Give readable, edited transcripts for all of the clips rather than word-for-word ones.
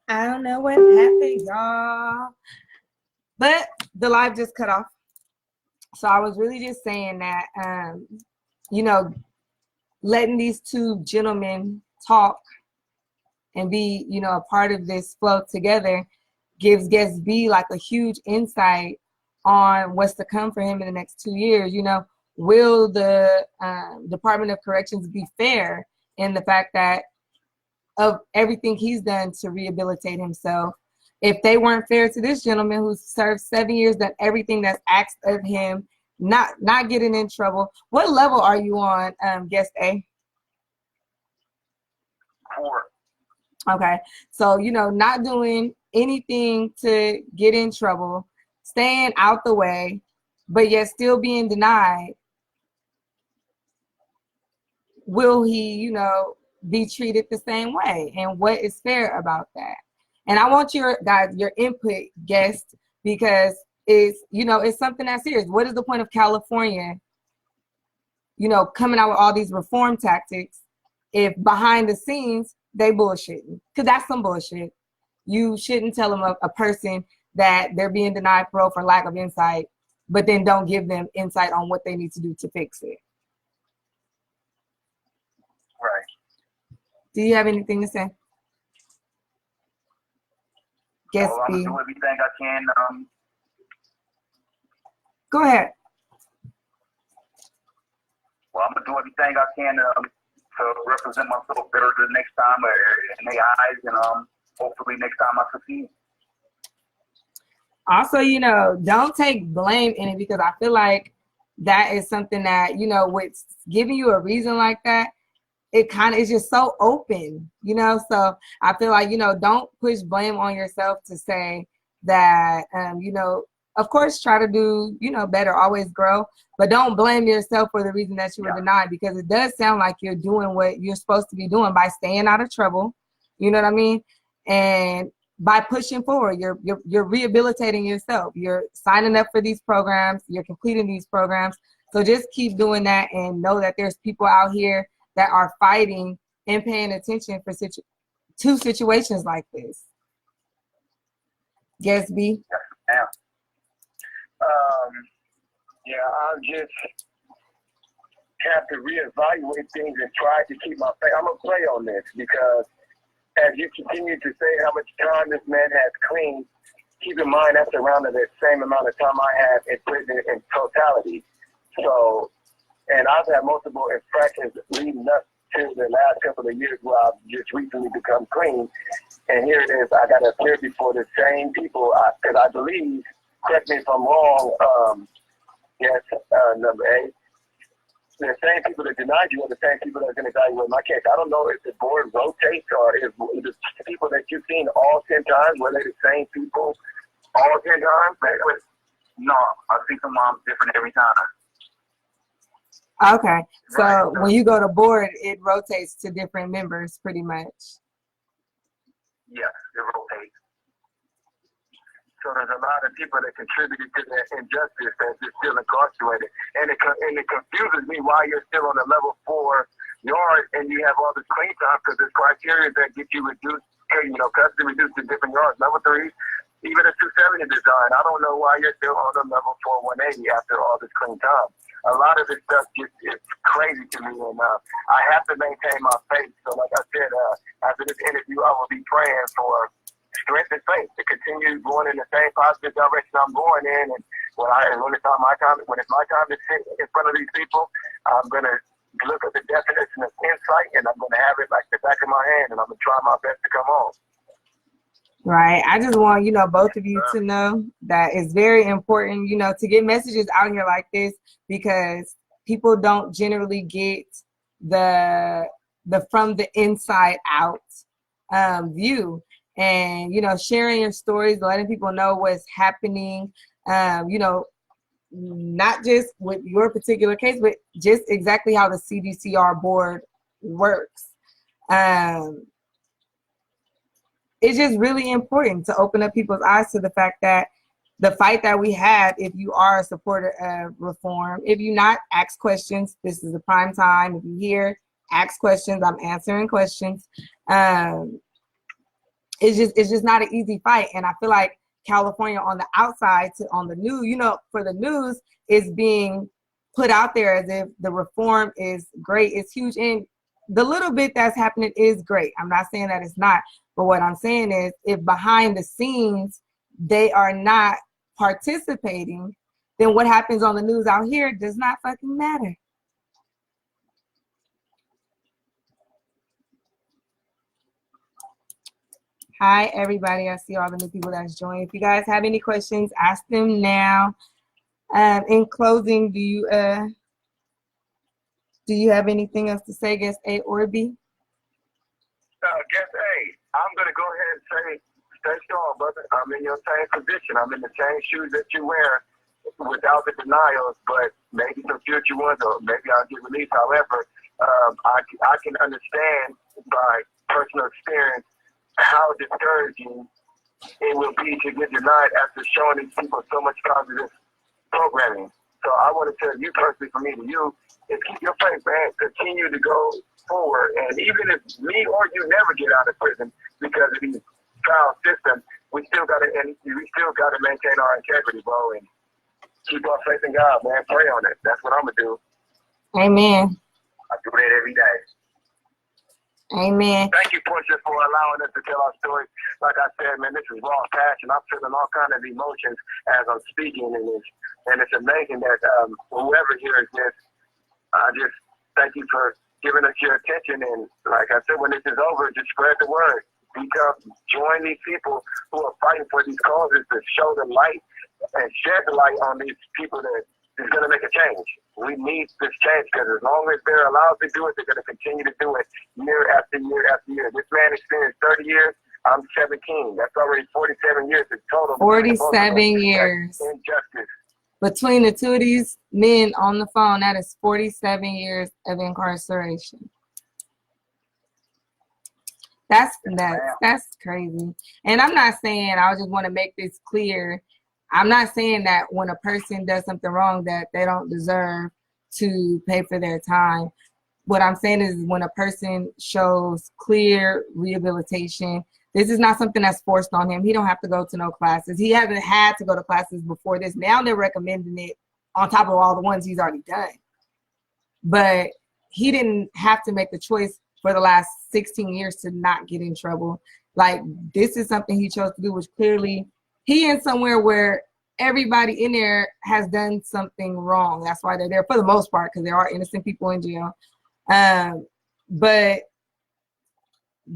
I don't know what happened, y'all. But the live just cut off. So I was really just saying that, you know, letting these two gentlemen talk and be, you know, a part of this flow together gives guest B like a huge insight on what's to come for him in the next 2 years. You know, will the Department of Corrections be fair in the fact that of everything he's done to rehabilitate himself? If they weren't fair to this gentleman who served 7 years, done everything that's asked of him, not getting in trouble. What level are you on, guest A? 4. Okay, so you know, not doing anything to get in trouble, staying out the way, but yet still being denied. Will he, you know, be treated the same way? And what is fair about that? And I want your guys, your input, guest, because it's, you know, it's something that's serious. What is the point of California, you know, coming out with all these reform tactics if behind the scenes they bullshitting? Because that's some bullshit. You shouldn't tell them a person that they're being denied parole for lack of insight, but then don't give them insight on what they need to do to fix it. Right. Do you have anything to say? Guess well, I'm B. gonna do everything I can. Go ahead. Well, I'm gonna do everything I can to represent myself better the next time in their eyes, and hopefully next time I succeed. Also, you know, don't take blame in it, because I feel like that is something that, you know, with giving you a reason like that, it kind of is just so open, you know? So I feel like, you know, don't push blame on yourself to say that, you know, of course, try to do, you know, better, always grow, but don't blame yourself for the reason that you were denied, because it does sound like you're doing what you're supposed to be doing by staying out of trouble, you know what I mean? And by pushing forward, you're rehabilitating yourself. You're signing up for these programs, you're completing these programs. So just keep doing that, and know that there's people out here that are fighting and paying attention for situations like this. Guess B. Yeah. Yeah, I'll just have to reevaluate things and try to keep my faith. I'm going to play on this, because as you continue to say how much time this man has cleaned, keep in mind that's around the same amount of time I have in prison in totality. So, and I've had multiple infractions leading up to the last couple of years where I've just recently become clean. And here it is, I got to appear before the same people, because I believe, correct me if I'm wrong, number 8, the same people that denied you are the same people that are going to evaluate my case. I don't know if the board rotates, or if the people that you've seen all 10 times, were they the same people all 10 times? No, I see some moms different every time. Okay, so right. When you go to board, it rotates to different members pretty much. Yes, it rotates. So there's a lot of people that contributed to that injustice that's still incarcerated. And it confuses me why you're still on the level 4 yard and you have all this clean time, because there's criteria that get you reduced, you know, custody reduced to different yards. Level 3, even a 270 design. I don't know why you're still on the level 4 180 after all this clean time. A lot of this stuff just is crazy to me, and I have to maintain my faith. So like I said, after this interview, I will be praying for strength and faith to continue going in the same positive direction I'm going in. And when it's my time to sit in front of these people, I'm gonna look at the definition of insight, and I'm gonna have it like the back of my hand, and I'm gonna try my best to come on. Right. I just want, you know, both of you to know that it's very important, you know, to get messages out here like this, because people don't generally get the from the inside out view. And, you know, sharing your stories, letting people know what's happening, you know, not just with your particular case, but just exactly how the CDCR board works. It's just really important to open up people's eyes to the fact that the fight that we have, if you are a supporter of reform, if you not, ask questions. This is the prime time. If you hear, ask questions. I'm answering questions. it's just not an easy fight. And I feel like California on the outside on the news, you know, for the news is being put out there as if the reform is great, it's huge. And the little bit that's happening is great. I'm not saying that it's not. But what I'm saying is if behind the scenes they are not participating, then what happens on the news out here does not fucking matter. Hi, everybody. I see all the new people that's joined. If you guys have any questions, ask them now. In closing, do you have anything else to say, guest A or B? Guess A, I'm going to go ahead and say, stay strong, brother. I'm in your same position. I'm in the same shoes that you wear without the denials, but maybe some future ones, or maybe I'll get released. However, I can understand by personal experience how discouraging it will be to get denied after showing these people so much positive programming. So I want to tell you personally, from me to you, is keep your faith, man. Continue to go forward. And even if me or you never get out of prison because of these trial systems, we still got to maintain our integrity, bro, and keep our faith in God, man. Pray on it. That's what I'm gonna do. Amen. I do that every day. Amen. Thank you, Portia, for allowing us to tell our story. Like I said, man, this is raw passion. I'm feeling all kinds of emotions as I'm speaking, and it's amazing that whoever hears this, I just thank you for giving us your attention. And like I said, when this is over, just spread the word. Join these people who are fighting for these causes to show the light and shed the light on these people that is going to make a change. We need this change because as long as they're allowed to do it, they're going to continue to do it year after year after year. This man experienced 30 years. I'm 17. That's already 47 years in total. 47 years. Injustice. Between the two of these men on the phone, that is 47 years of incarceration. That's crazy. And I'm not saying, I just want to make this clear, I'm not saying that when a person does something wrong that they don't deserve to pay for their time. What I'm saying is when a person shows clear rehabilitation, this is not something that's forced on him. He don't have to go to no classes. He hasn't had to go to classes before this. Now they're recommending it on top of all the ones he's already done. But he didn't have to make the choice for the last 16 years to not get in trouble. Like, this is something he chose to do, which clearly he in somewhere where everybody in there has done something wrong. That's why they're there for the most part, because there are innocent people in jail. But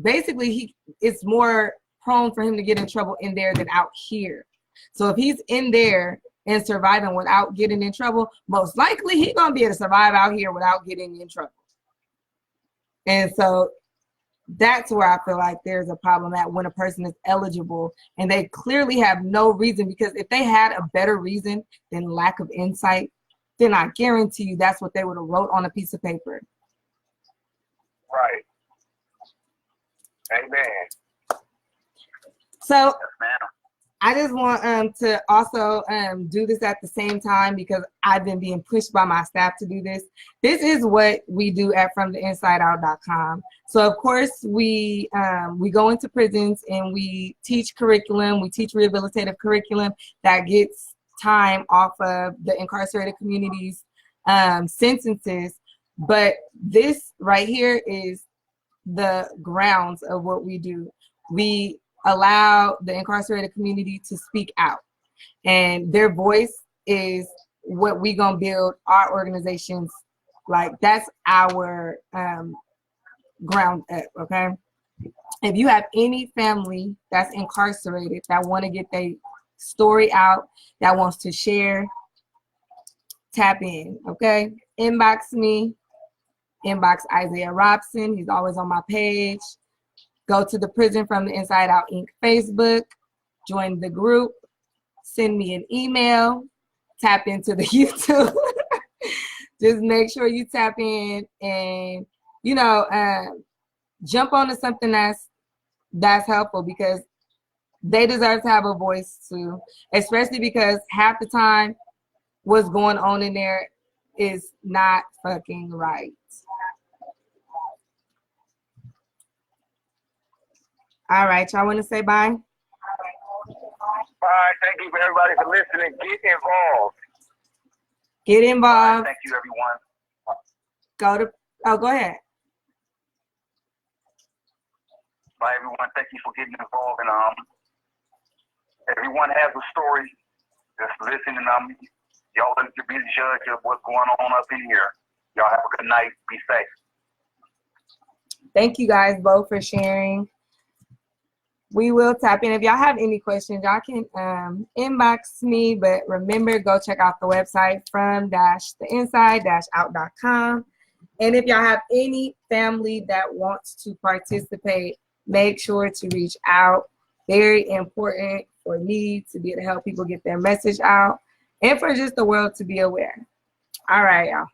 basically, it's more prone for him to get in trouble in there than out here. So if he's in there and surviving without getting in trouble, most likely he's gonna be able to survive out here without getting in trouble. And so that's where I feel like there's a problem at when a person is eligible and they clearly have no reason, because if they had a better reason than lack of insight, then I guarantee you that's what they would have wrote on a piece of paper. Right. Amen. So I just want to also do this at the same time, because I've been being pushed by my staff to do this. This is what we do at FromTheInsideOut.com. So of course we go into prisons and we teach curriculum. We teach rehabilitative curriculum that gets time off of the incarcerated community's sentences. But this right here is the grounds of what we do. We allow the incarcerated community to speak out, and their voice is what we gonna build our organizations. Like, that's our ground up. Okay, if you have any family that's incarcerated that want to get their story out, that wants to share, tap in. Okay, inbox me, inbox Isaiah Robson. He's always on my page. Go to the Prison from the Inside Out Inc. Facebook, join the group, send me an email, tap into the YouTube. Just make sure you tap in and, you know, jump onto something that's helpful, because they deserve to have a voice too, especially because half the time what's going on in there is not fucking right. All right, y'all want to say bye? All right, thank you for everybody for listening. Get involved. Get involved. Thank you, everyone. Go ahead. Bye, everyone. Thank you for getting involved. And everyone has a story. Just listen, and y'all let you be the judge of what's going on up in here. Y'all have a good night. Be safe. Thank you guys both for sharing. We will tap in. If y'all have any questions, y'all can inbox me. But remember, go check out the website from-theinside-out.com. And if y'all have any family that wants to participate, make sure to reach out. Very important for me to be able to help people get their message out and for just the world to be aware. All right, y'all.